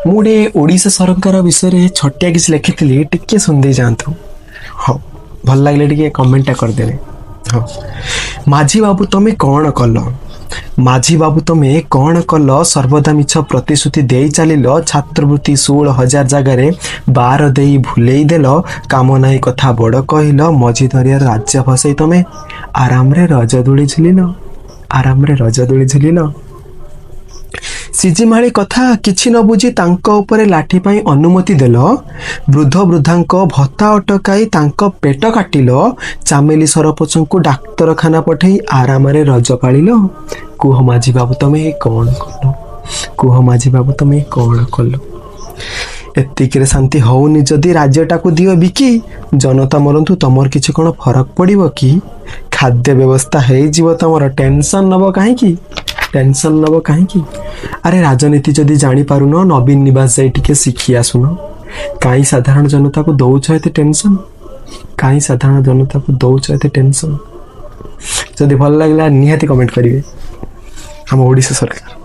ମୁଁ ଗୋଟେ ଓଡ଼ିଶା ସରକାର ବିଷୟରେ ଛୋଟିଆ କିଛି ଲେଖିଥିଲି, ଟିକେ ଶୁଣିଦେଇ ଯାଆନ୍ତୁ। ହଉ, ଭଲ ଲାଗିଲେ ଟିକେ କମେଣ୍ଟଟା କରିଦେବେ। ହଁ, ମାଝୀ ବାବୁ ତମେ କ'ଣ କଲ? ମାଝୀ ବାବୁ ତମେ କ'ଣ କଲ? ସର୍ବଦା ମିଛ ପ୍ରତିଶ୍ରୁତି ଦେଇ ଚାଲିଲ। ଛାତ୍ରବୃତ୍ତି 16,000 ଜାଗାରେ 12 ଦେଇ ଭୁଲେଇ ଦେଲ। କାମ ନାହିଁ କଥା ବଡ଼ କହିଲ। ମଝି ଧରିଆର ରାଜ୍ୟ ଫସେଇ ତମେ ଆରାମରେ ରଜ ଦୋଳି ଝୁଲିଲ। ଆରାମରେ ରଜ ଦୋଳି ଝୁଲିଲ। ସିଜିମାଳି କଥା କିଛି ନ ବୁଝି ତାଙ୍କ ଉପରେ ଲାଠି ପାଇଁ ଅନୁମତି ଦେଲ। ବୃଦ୍ଧ ବୃଦ୍ଧାଙ୍କ ଭତ୍ତା ଅଟକାଇ ତାଙ୍କ ପେଟ କାଟିଲ। ଚାମେଲି ସରପଞ୍ଚଙ୍କୁ ଡାକ୍ତରଖାନା ପଠେଇ ଆରାମରେ ରଜ ପାଳିଲ। କୁହ ମାଝୀ ବାବୁ ତମେ କ'ଣ କଲ? କୁହ ମାଝୀ ବାବୁ ତମେ କ'ଣ କଲ? ଏତିକିରେ ଶାନ୍ତି ହଉନି ଯଦି ରାଜ୍ୟଟାକୁ ଦିଅ ବିକି। ଜନତା ମରନ୍ତୁ, ତମର କିଛି କ'ଣ ଫରକ ପଡ଼ିବ କି? ଖାଦ୍ୟ ବ୍ୟବସ୍ଥା ହେଇଯିବ ତମର, ଟେନସନ୍ ନେବ କାହିଁକି? ଟେନସନ୍ ନେବ କାହିଁକି? ଆରେ ରାଜନୀତି ଯଦି ଜାଣିପାରୁନ, ନବୀନ ନିବାସ ଯାଇ ଟିକେ ଶିଖି ଆସୁନ। କାହିଁ ସାଧାରଣ ଜନତାକୁ ଦଉଛ ଏତେ ଟେନସନ୍? କାହିଁ ସାଧାରଣ ଜନତାକୁ ଦଉଛ ଏତେ ଟେନସନ୍? ଯଦି ଭଲ ଲାଗିଲା ନିହାତି କମେଣ୍ଟ କରିବେ। ଆମ ଓଡ଼ିଶା ସରକାର।